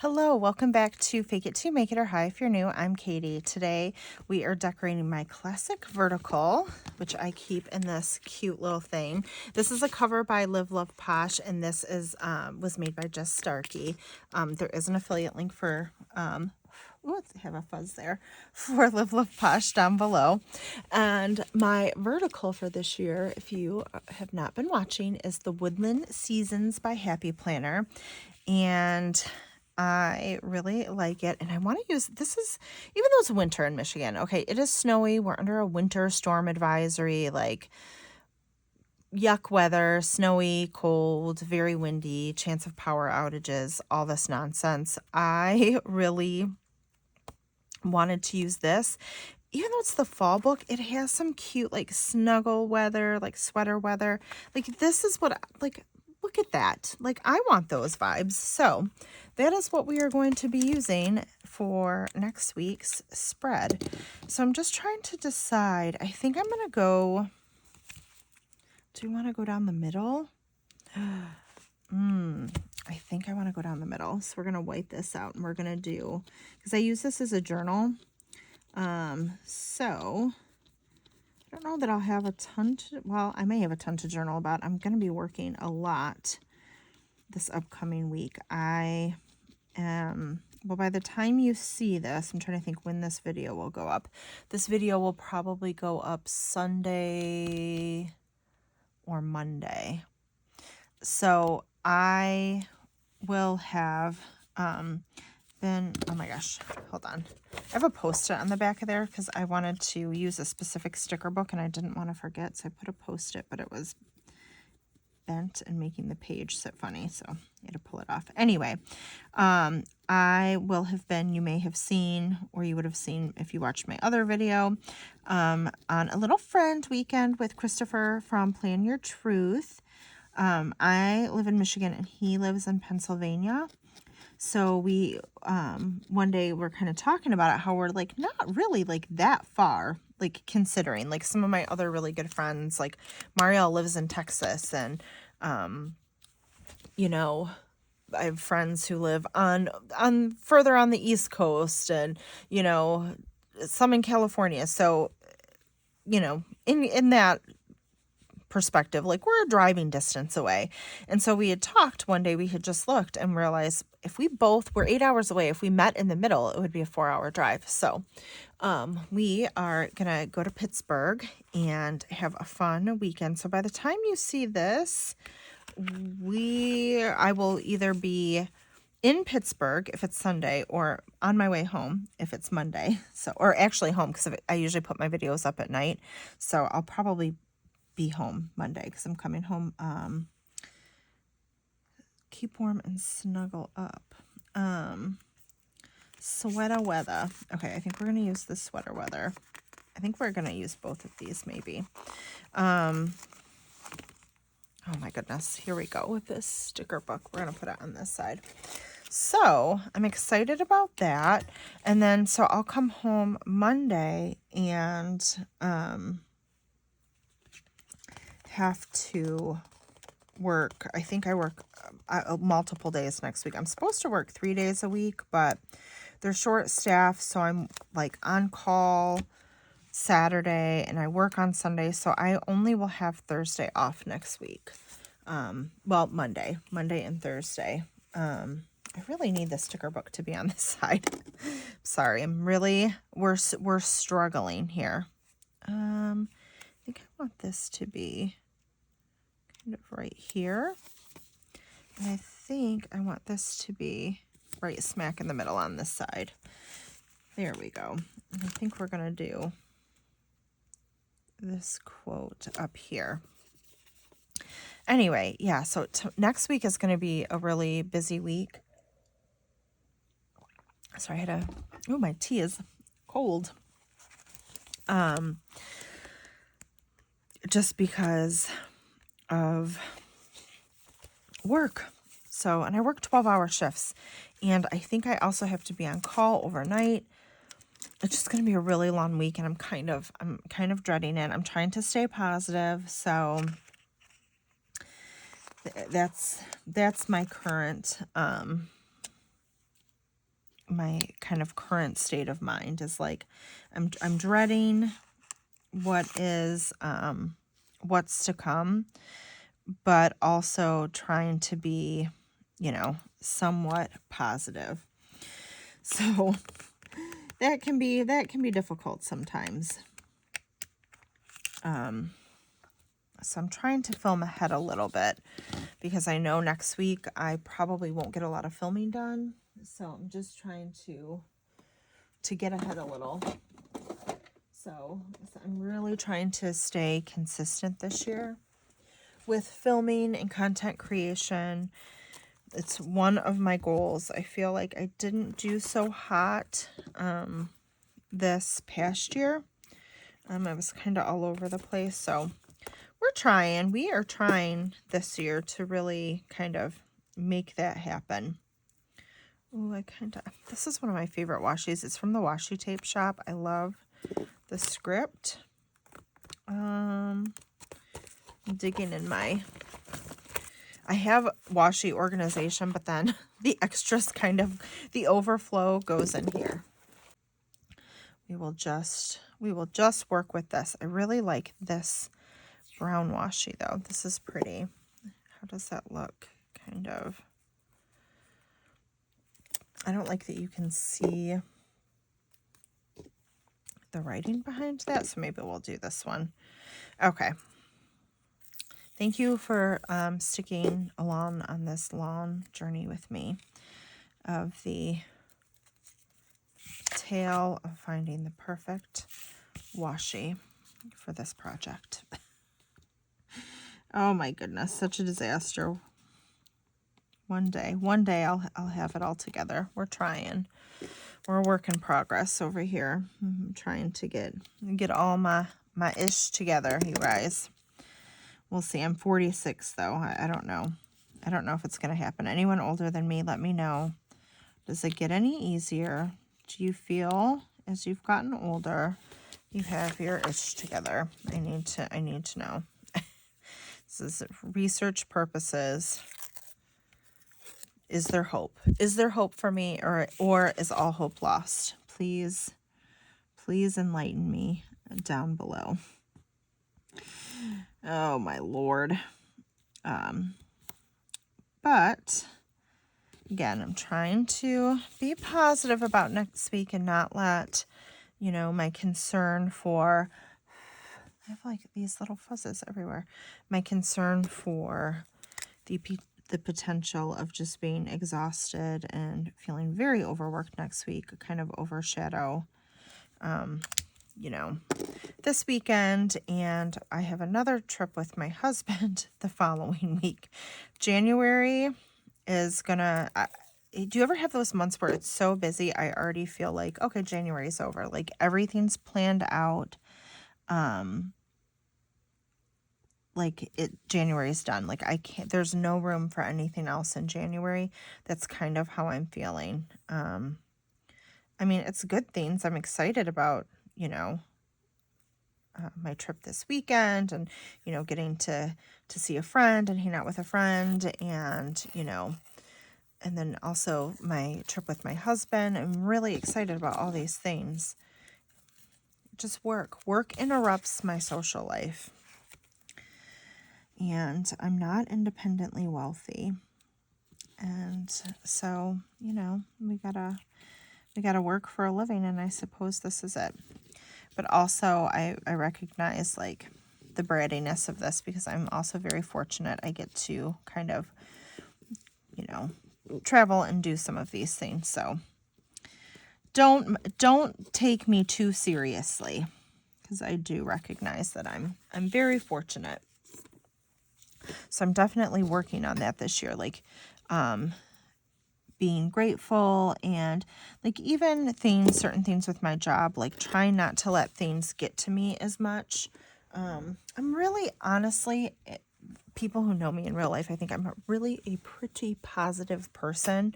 Hello, welcome back to Fake It To Make It or Hi. If you're new, I'm Katie. Today we are decorating my classic vertical, which I keep in this cute little thing. This is a cover by Live.Love.Posh, and this is was made by Jess Starkey. There is an affiliate link for ooh, I have a fuzz there, for Live.Love.Posh down below. And my vertical for this year, if you have not been watching, is the Woodland Seasons by Happy Planner. And I really like it, and I want to use, this is, even though it's winter in Michigan, okay, it is snowy, we're under a winter storm advisory, like yuck weather, snowy, cold, very windy, chance of power outages, all this nonsense. I really wanted to use this. Even though it's the fall book, it has some cute, like, snuggle weather, like, sweater weather. Like, this is what, like, look at that. Like, I want those vibes. So, that is what we are going to be using for next week's spread. So, I'm just trying to decide. I think I'm going to go, do you want to go down the middle? I think I want to go down the middle. So, we're going to white this out, and we're going to do, because I use this as a journal. So I don't know that I'll have a ton to, well, I may have a ton to journal about. I'm going to be working a lot this upcoming week. I am, well, by the time you see this, I'm trying to think when this video will go up. This video will probably go up Sunday or Monday. So I will have, then, oh my gosh, hold on. I have a Post-it on the back of there because I wanted to use a specific sticker book and I didn't want to forget. So I put a Post-it, but it was bent and making the page sit funny. So I had to pull it off. Anyway, I will have been, you may have seen, or you would have seen if you watched my other video, on a little friend weekend with Christopher from Plan Your Truth. I live in Michigan and he lives in Pennsylvania. So we, one day we're kind of talking about it, how we're like, not really like that far, like considering, like some of my other really good friends, like Marielle lives in Texas and, you know, I have friends who live on further on the East Coast and, you know, some in California. So, you know, in that perspective, like we're a driving distance away. And so we had talked one day, we had just looked and realized if we both were 8 hours away, if we met in the middle, it would be a 4-hour drive. So we are gonna go to Pittsburgh and have a fun weekend. So by the time you see this, I will either be in Pittsburgh if it's Sunday or on my way home if it's Monday. So, or actually home, because I usually put my videos up at night. So I'll probably be home Monday because I'm coming home. Keep warm and snuggle up. Sweater weather. Okay, I think we're gonna use the sweater weather. I think we're gonna use both of these maybe. Oh my goodness, here we go with this sticker book. We're gonna put it on this side. So I'm excited about that. And then so I'll come home Monday and have to work. I think I work multiple days next week. I'm supposed to work 3 days a week, but they're short staffed, so I'm like on call Saturday and I work on Sunday, so I only will have Thursday off next week. Well, Monday and Thursday. I really need the sticker book to be on this side. Sorry, we're struggling here. I think I want this to be kind of right here. And I think I want this to be right smack in the middle on this side. There we go. And I think we're going to do this quote up here. Anyway, yeah, so next week is going to be a really busy week. Sorry, my tea is cold. Just because of work. So, and I work 12-hour shifts, and I think I also have to be on call overnight. It's just going to be a really long week, and I'm kind of dreading it. I'm trying to stay positive. So that's my current my kind of current state of mind is like, I'm dreading what's to come, but also trying to be, somewhat positive. So that can be difficult sometimes. So I'm trying to film ahead a little bit because I know next week I probably won't get a lot of filming done. So I'm just trying to get ahead a little. So I'm really trying to stay consistent this year with filming and content creation. It's one of my goals. I feel like I didn't do so hot this past year. I was kind of all over the place. So we are trying this year to really kind of make that happen. Oh, this is one of my favorite washies. It's from the washi tape shop. I love the script. I'm digging in I have washi organization, but then the extras the overflow goes in here. We will just work with this. I really like this brown washi though. This is pretty. How does that look? Kind of. I don't like that you can see the writing behind that, so maybe we'll do this one. Okay. Thank you for sticking along on this long journey with me of the tale of finding the perfect washi for this project. Oh my goodness, such a disaster. One day I'll have it all together. We're trying. We're a work in progress over here. I'm trying to get all my ish together, you guys. We'll see. I'm 46 though. I don't know. I don't know if it's going to happen. Anyone older than me, let me know. Does it get any easier? Do you feel as you've gotten older, you have your ish together? I need to know. This is research purposes. Is there hope? Is there hope for me, or is all hope lost? Please enlighten me down below. Oh my Lord. But again, I'm trying to be positive about next week and not let, my concern for, I have like these little fuzzes everywhere. My concern for the potential of just being exhausted and feeling very overworked next week kind of overshadow, this weekend. And I have another trip with my husband the following week. January is gonna, do you ever have those months where it's so busy, I already feel like, okay, January's over. Like everything's planned out. January's done. Like there's no room for anything else in January. That's kind of how I'm feeling. I mean, it's good things. I'm excited about, my trip this weekend and, getting to see a friend and hang out with a friend and, and then also my trip with my husband. I'm really excited about all these things. Just work interrupts my social life. And I'm not independently wealthy. And so, we gotta work for a living, and I suppose this is it. But also I recognize like the brattiness of this because I'm also very fortunate. I get to kind of, travel and do some of these things. So don't take me too seriously because I do recognize that I'm very fortunate. So I'm definitely working on that this year, like being grateful and like even certain things with my job, like trying not to let things get to me as much. I'm really, honestly, people who know me in real life, I think I'm really a pretty positive person.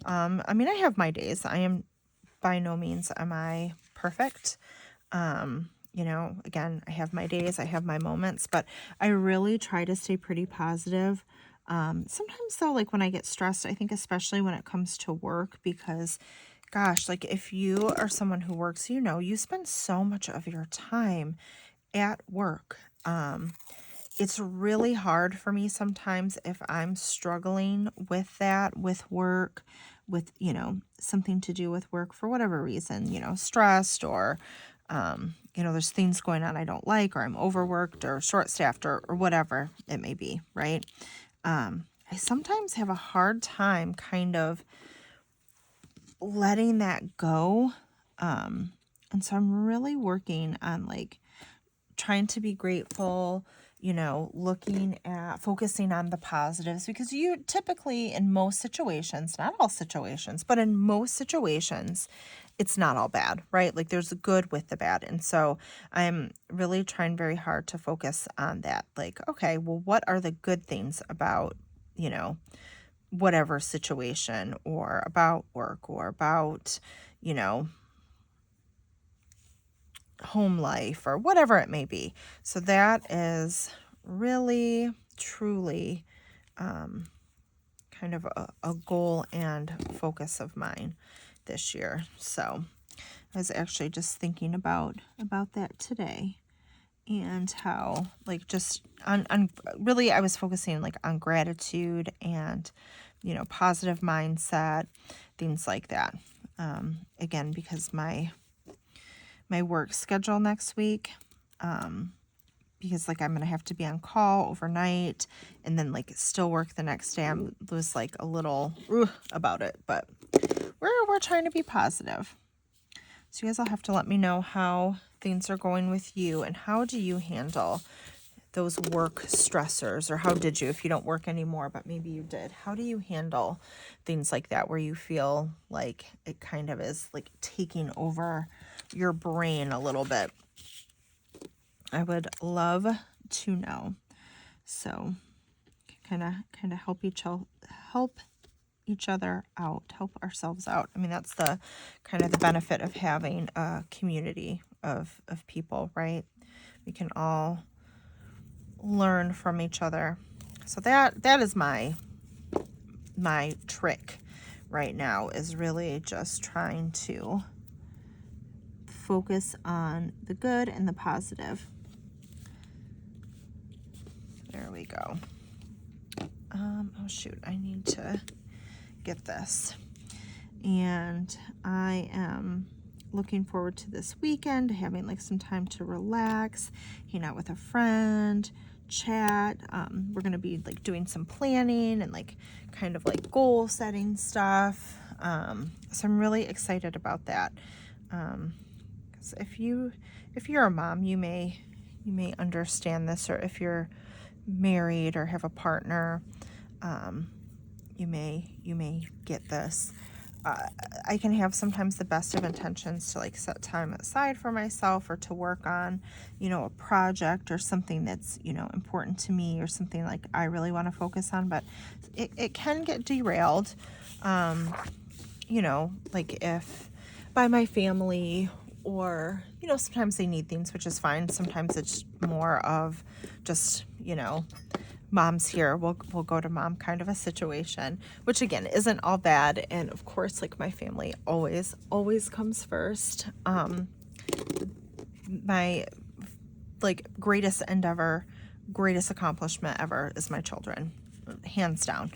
I mean, I have my days. I am by no means am I perfect. Again, I have my days, I have my moments, but I really try to stay pretty positive. Sometimes though, like when I get stressed, I think especially when it comes to work, because gosh, like if you are someone who works, you know, you spend so much of your time at work. It's really hard for me sometimes if I'm struggling with that, with work, with, you know, something to do with work for whatever reason, you know, stressed or, you know, there's things going on I don't like, or I'm overworked or short-staffed or whatever it may be, right? I sometimes have a hard time kind of letting that go. And so I'm really working on like trying to be grateful, you know, looking at focusing on the positives, because you typically in most situations, not all situations, but in most situations, it's not all bad, right? Like there's the good with the bad. And so I'm really trying very hard to focus on that. Like, okay, well, what are the good things about, you know, whatever situation, or about work, or about, you know, home life, or whatever it may be. So that is really, truly kind of a goal and focus of mine this year. So I was actually just thinking about that today, and how like just on really I was focusing like on gratitude and, you know, positive mindset, things like that. Again, because my work schedule next week, because like I'm gonna have to be on call overnight and then like still work the next day. I was like a little about it, but we're trying to be positive. So you guys will have to let me know how things are going with you, and how do you handle those work stressors, or how did you, if you don't work anymore, but maybe you did, how do you handle things like that where you feel like it kind of is like taking over your brain a little bit? I would love to know. So kind of help each other out, help ourselves out. I mean, that's the kind of the benefit of having a community of people, right? We can all learn from each other. So that is my trick right now, is really just trying to focus on the good and the positive. There we go. Oh shoot, I need to get this. And I am looking forward to this weekend, having like some time to relax, hang out with a friend, chat. We're going to be like doing some planning and like kind of like goal setting stuff. So I'm really excited about that. 'Cause if you're a mom, you may understand this, or if you're married or have a partner, you may get this. I can have sometimes the best of intentions to like set time aside for myself, or to work on, you know, a project or something that's, you know, important to me, or something like I really want to focus on, but it can get derailed, you know, like if by my family, or, you know, sometimes they need things, which is fine. Sometimes it's more of just, you know, mom's here, we'll go to mom kind of a situation, which again isn't all bad. And of course, like my family always comes first. My like greatest endeavor, greatest accomplishment ever is my children, hands down.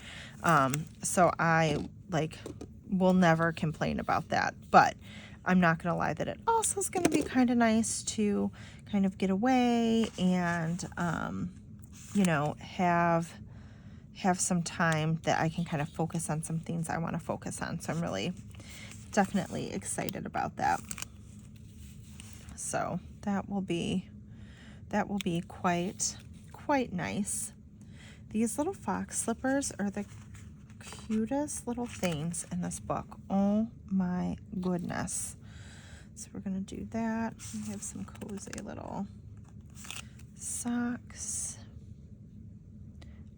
So I like will never complain about that, but I'm not gonna lie that it also is gonna be kind of nice to kind of get away and you know, have some time that I can kind of focus on some things I want to focus on. So I'm really definitely excited about that. So that will be quite nice. These little fox slippers are the cutest little things in this book. Oh my goodness. So we're gonna do that. We have some cozy little socks.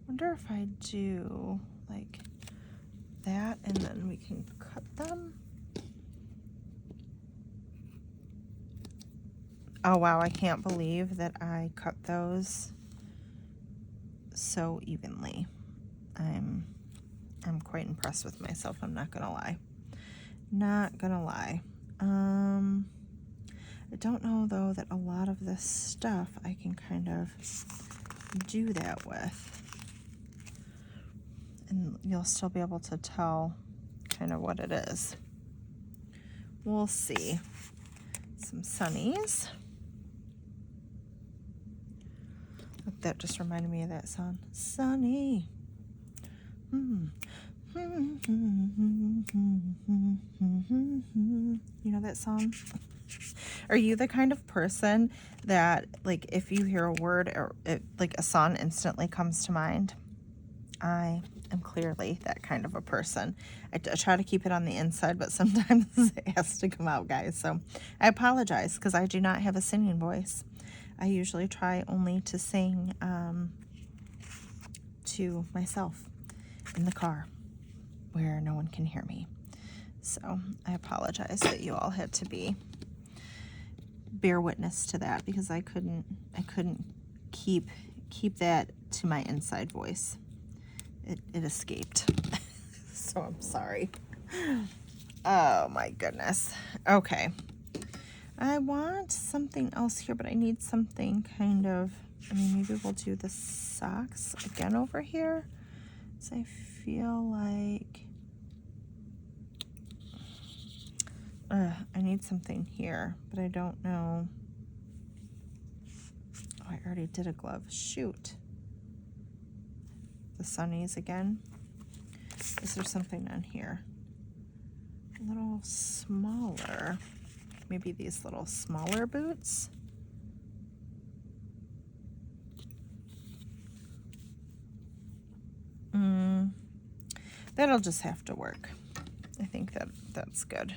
Wonder if I do like that and then we can cut them. Oh wow, I can't believe that I cut those so evenly. I'm quite impressed with myself, I'm not gonna lie. Not gonna lie. I don't know though that a lot of this stuff I can kind of do that with. And you'll still be able to tell kind of what it is. We'll see. Some sunnies. That just reminded me of that song. Sunny. You know that song? Are you the kind of person that, like, if you hear a word or like a song instantly comes to mind? I am clearly that kind of a person. I try to keep it on the inside, but sometimes it has to come out, guys. So I apologize because I do not have a singing voice. I usually try only to sing to myself in the car where no one can hear me. So I apologize that you all had to bear witness to that because I couldn't keep that to my inside voice. It escaped. So I'm sorry. Oh my goodness. Okay. I want something else here, but I need something kind of, I mean, maybe we'll do the socks again over here. So I feel like I need something here, but I don't know. Oh, I already did a glove. Shoot. The sunnies again. Is there something on here? A little smaller. Maybe these little smaller boots. That'll just have to work. I think that's good.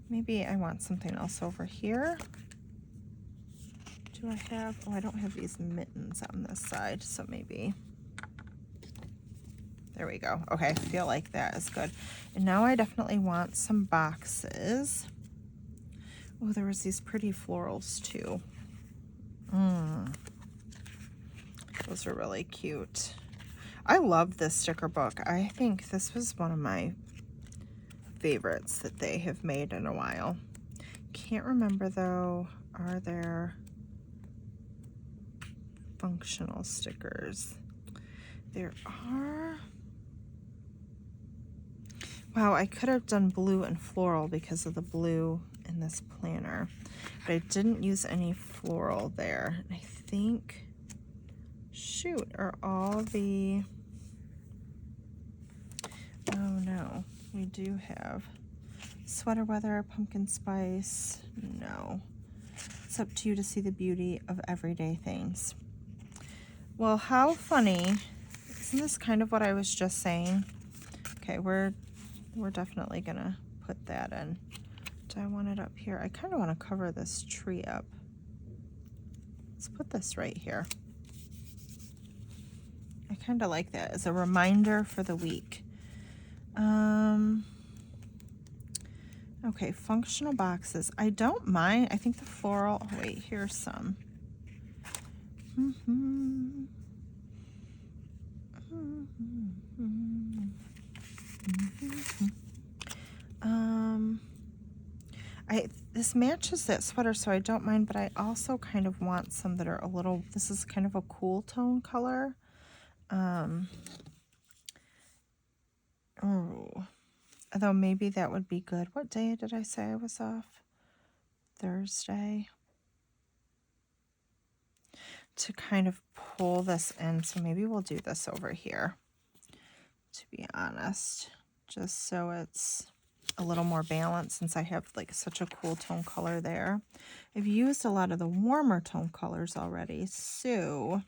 Maybe I want something else over here. Do I have, oh, I don't have these mittens on this side, so maybe, there we go. Okay, I feel like that is good. And now I definitely want some boxes. Oh, there was these pretty florals too. Those are really cute. I love this sticker book. I think this was one of my favorites that they have made in a while. Can't remember though, are there functional stickers? There are. Wow, I could have done blue and floral because of the blue in this planner, but I didn't use any floral there. And I think, shoot, are all the, oh no, we do have sweater weather, pumpkin spice. No, it's up to you to see the beauty of everyday things. Well, how funny. Isn't this kind of what I was just saying? Okay, we're definitely gonna put that in. Do I want it up here? I kind of want to cover this tree up. Let's put this right here. I kind of like that as a reminder for the week. Okay, functional boxes. I don't mind. I think the floral, oh wait, here's some. This matches that sweater, so I don't mind, but I also kind of want some that are a little, this is kind of a cool tone color. Although maybe that would be good. What day did I say I was off? Thursday. To kind of pull this in, so maybe we'll do this over here, to be honest, just so it's a little more balanced since I have like such a cool tone color there. I've used a lot of the warmer tone colors already, so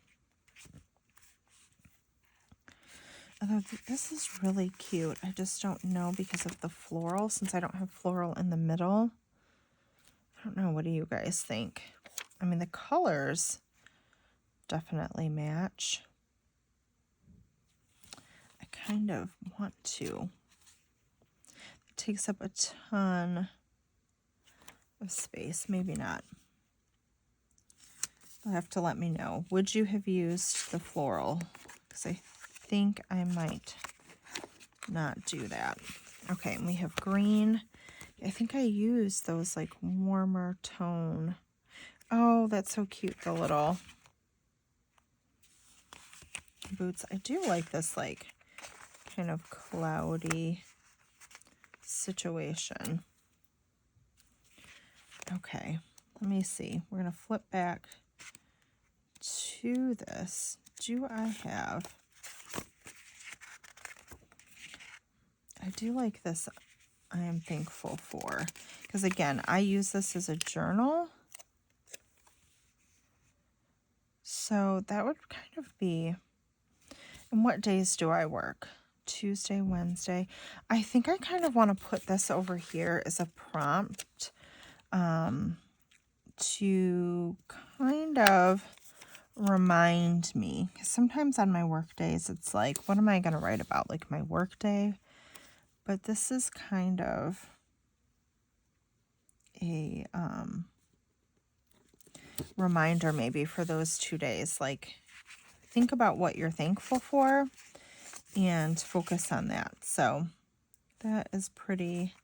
although this is really cute, I just don't know because of the floral, since I don't have floral in the middle. I don't know, what do you guys think? I mean, the colors definitely match. I kind of want to. It takes up a ton of space. Maybe not. You'll have to let me know. Would you have used the floral? Because I think I might not do that. Okay, and we have green. I think I used those like warmer tone. Oh, that's so cute, the little boots. I do like this like kind of cloudy situation. Okay, let me see. We're going to flip back to this. Do I have... I do like this. I am thankful for. Because again, I use this as a journal. So that would kind of be... And what days do I work? Tuesday, Wednesday. I think I kind of want to put this over here as a prompt to kind of remind me. Because sometimes on my work days, it's like, what am I going to write about? Like my work day? But this is kind of a reminder maybe for those 2 days. Like, think about what you're thankful for and focus on that. So that is pretty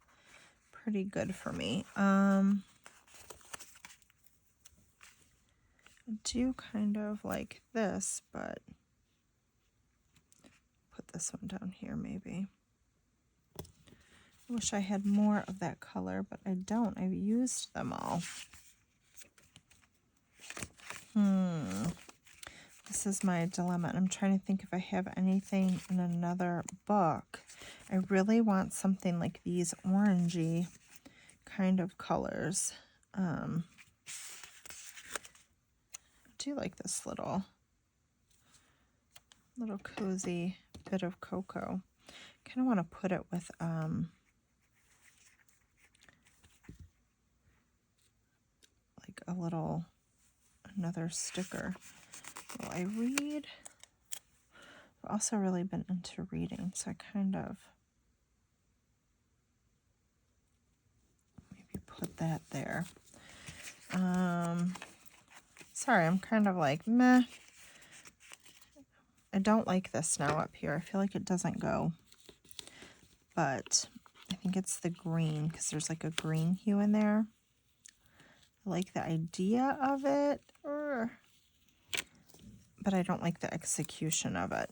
good for me. I do kind of like this, but put this one down here maybe. I wish I had more of that color, but I don't. I've used them all. This is my dilemma, and I'm trying to think if I have anything in another book. I really want something like these orangey kind of colors. I do like this little cozy bit of cocoa. Kind of want to put it with like a little another sticker. Will I read? I've also really been into reading, so I kind of maybe put that there. Sorry, I'm kind of like meh. I don't like this now up here. I feel like it doesn't go. But I think it's the green because there's like a green hue in there. I like the idea of it, but I don't like the execution of it.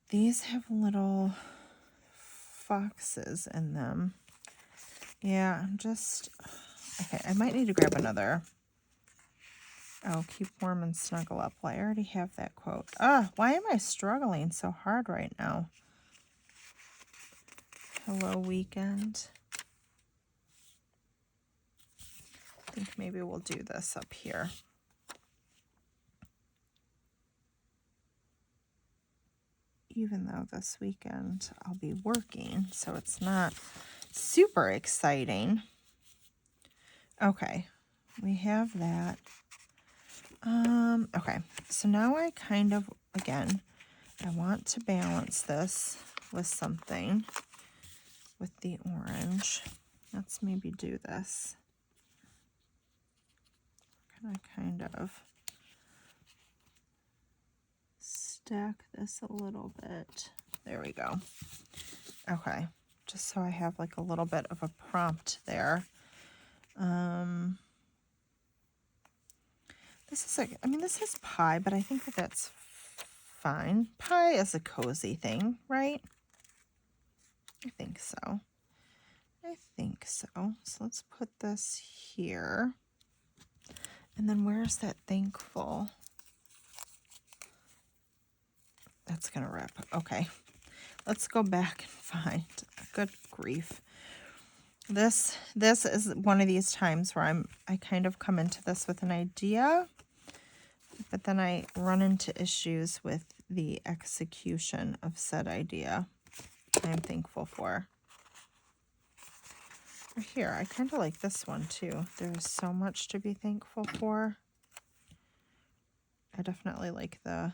These have little foxes in them. Yeah, I'm just... Okay, I might need to grab another. Oh, keep warm and snuggle up. Well, I already have that quote. Why am I struggling so hard right now? Hello, weekend. I think maybe we'll do this up here. Even though this weekend I'll be working, so it's not super exciting. Okay, we have that. Okay, so now I kind of, again, I want to balance this with something with the orange. Let's maybe do this. Can I kind of stack this a little bit? There we go. Okay, just so I have like a little bit of a prompt there. This is like, I mean, this is pie, but I think that that's fine. Pie is a cozy thing, right? I think so. I think so. So let's put this here. And then where's that thankful? That's going to rip. Okay. Let's go back and find. Good grief. This is one of these times where I kind of come into this with an idea, but then I run into issues with the execution of said idea. I'm thankful for. Here, I kind of like this one too. There's so much to be thankful for. I definitely like the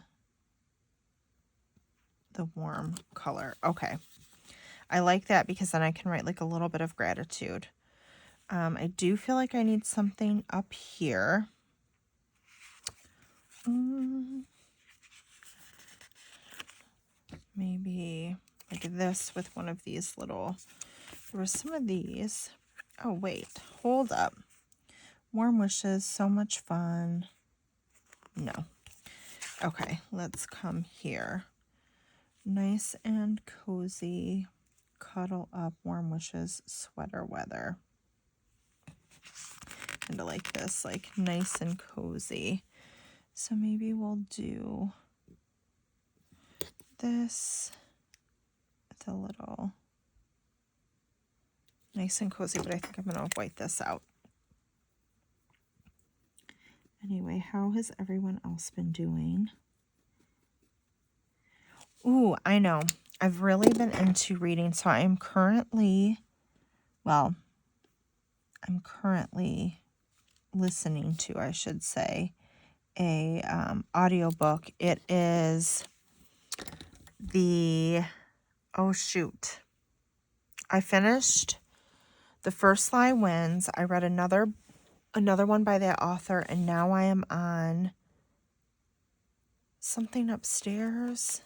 warm color. Okay. I like that because then I can write like a little bit of gratitude. I do feel like I need something up here. maybe like this with one of these little, there were some of these. Oh, wait, hold up. Warm wishes, so much fun. No. Okay, let's come here. Nice and cozy, cuddle up, warm wishes, sweater weather. Kind of like this, like nice and cozy. So maybe we'll do this. It's a little nice and cozy, but I think I'm going to white this out. Anyway, how has everyone else been doing? Ooh, I know. I've really been into reading. So I'm currently listening to, I should say, a audiobook. It is oh shoot. I finished The First Lie Wins. I read another one by that author, and now I am on something upstairs.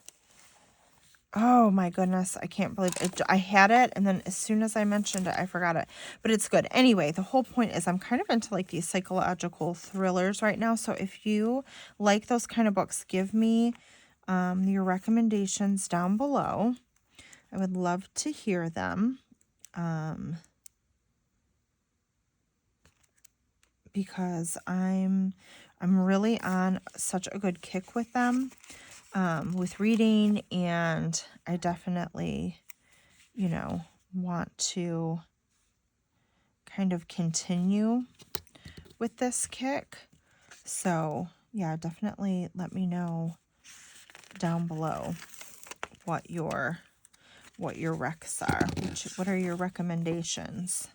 Oh my goodness, I can't believe it. I had it, and then as soon as I mentioned it, I forgot it. But it's good. Anyway, the whole point is I'm kind of into like these psychological thrillers right now. So if you like those kind of books, give me your recommendations down below. I would love to hear them. Because I'm really on such a good kick with them. With reading, and I definitely, want to kind of continue with this kick. So yeah, definitely let me know down below what your recs are. What are your recommendations?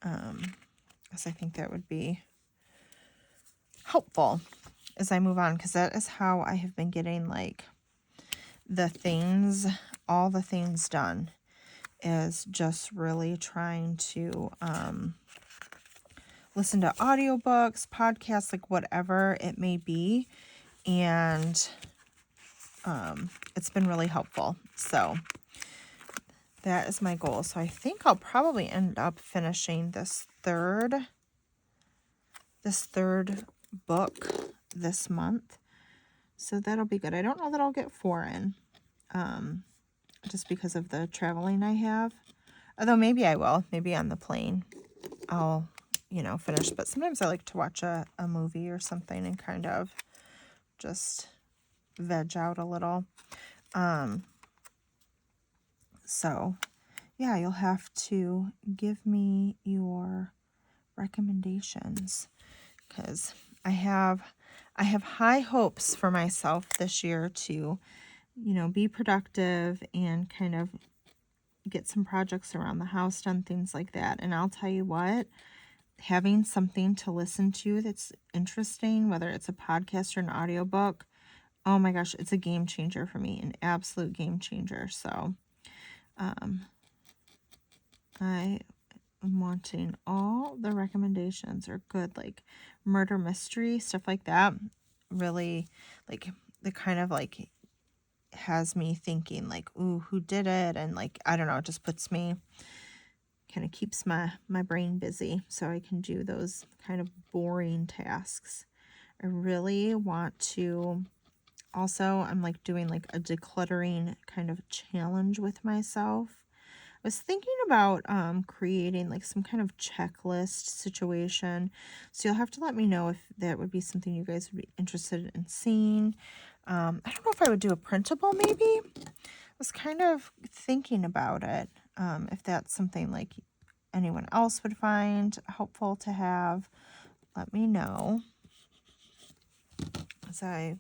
Because I think that would be helpful as I move on, because that is how I have been getting like all the things done, is just really trying to listen to audiobooks, podcasts, like whatever it may be, and it's been really helpful. So that is my goal. So I think I'll probably end up finishing this third book this month. So that'll be good. I don't know that I'll get 4 in, just because of the traveling I have. Although maybe I will. Maybe on the plane I'll, finish. But sometimes I like to watch a movie or something and kind of just veg out a little. So, yeah, you'll have to give me your recommendations, because I have high hopes for myself this year to, be productive and kind of get some projects around the house done, things like that. And I'll tell you what, having something to listen to that's interesting, whether it's a podcast or an audiobook, oh my gosh, it's a game changer for me, an absolute game changer. So I am wanting all the recommendations are good, like murder mystery, stuff like that. Really, like, the kind of like has me thinking like, ooh, who did it? And like, I don't know, it just puts me, kind of keeps my brain busy so I can do those kind of boring tasks. I really want to also, I'm like doing like a decluttering kind of challenge with myself. I was thinking about creating like some kind of checklist situation. So you'll have to let me know if that would be something you guys would be interested in seeing. I don't know if I would do a printable maybe. I was kind of thinking about it. If that's something like anyone else would find helpful to have, let me know. As I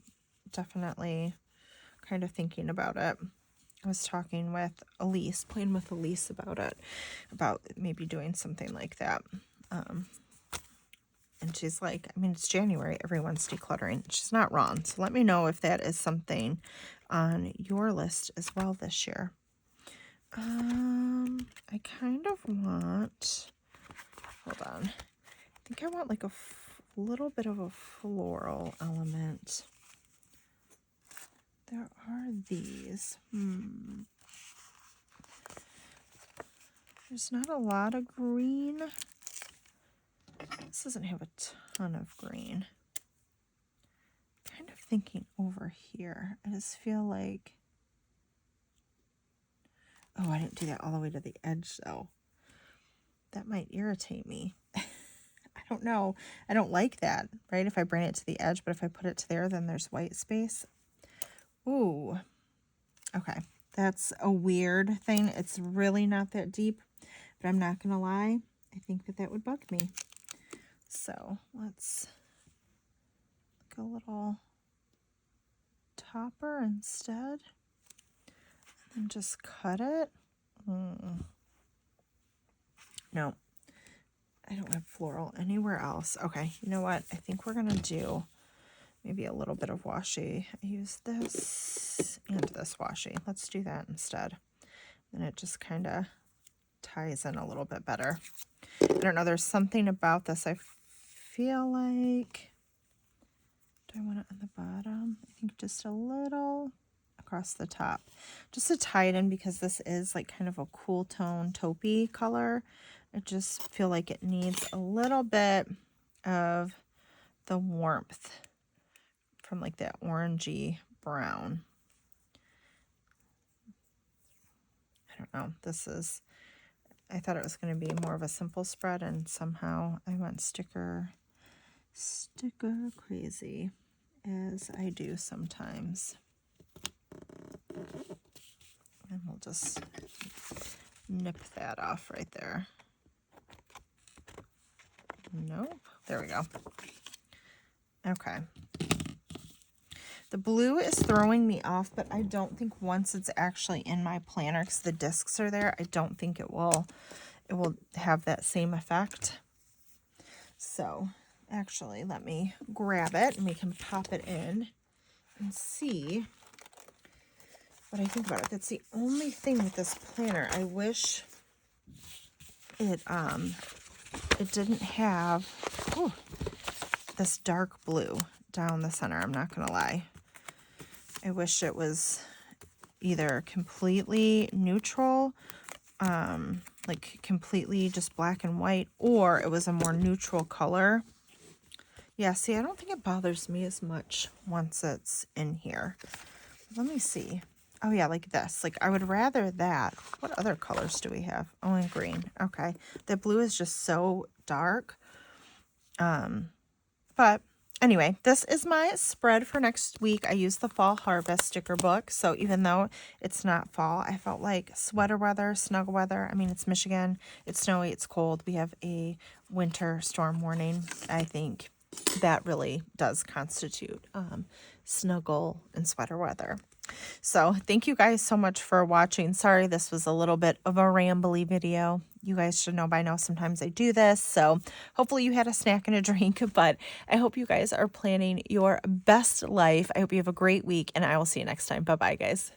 definitely kind of thinking about it. I was talking with playing with Elise about it, about maybe doing something like that. And she's like, I mean, it's January, everyone's decluttering. She's not wrong. So let me know if that is something on your list as well this year. I kind of want, hold on. I think I want like a little bit of a floral element. there are these. There's not a lot of green. This doesn't have a ton of green. Kind of thinking over here. I just feel like, oh, I didn't do that all the way to the edge though. That might irritate me. I don't know. I don't like that, right? If I bring it to the edge, but if I put it to there, then there's white space. Ooh. Okay. That's a weird thing. It's really not that deep, but I'm not going to lie. I think that that would bug me. So let's go a little topper instead. And just cut it. No, I don't have floral anywhere else. Okay, you know what? I think we're going to do maybe a little bit of washi. I use this and this washi. Let's do that instead. And it just kind of ties in a little bit better. I don't know. There's something about this. I feel like, do I want it on the bottom? I think just a little across the top, just to tie it in, because this is like kind of a cool tone taupey color. I just feel like it needs a little bit of the warmth from like that orangey brown. I don't know. This is, I thought it was going to be more of a simple spread, and somehow I went sticker crazy, as I do sometimes. And we'll just nip that off right there. Nope. There we go. Okay. The blue is throwing me off, but I don't think once it's actually in my planner, because the discs are there, I don't think it will have that same effect. So actually, let me grab it and we can pop it in and see what I think about it. That's the only thing with this planner. I wish it didn't have this dark blue down the center. I'm not gonna lie. I wish it was either completely neutral, like completely just black and white, or it was a more neutral color. Yeah, see, I don't think it bothers me as much once it's in here. Let me see. Oh yeah, like this. Like I would rather that. What other colors do we have? Oh, and green. Okay. The blue is just so dark. But anyway, this is my spread for next week. I used the Fall Harvest sticker book. So even though it's not fall, I felt like sweater weather, snuggle weather. I mean, it's Michigan. It's snowy. It's cold. We have a winter storm warning. I think that really does constitute snuggle and sweater weather. So thank you guys so much for watching. Sorry, this was a little bit of a rambly video. You guys should know by now sometimes I do this. So hopefully you had a snack and a drink, but I hope you guys are planning your best life. I hope you have a great week, and I will see you next time. Bye-bye, guys.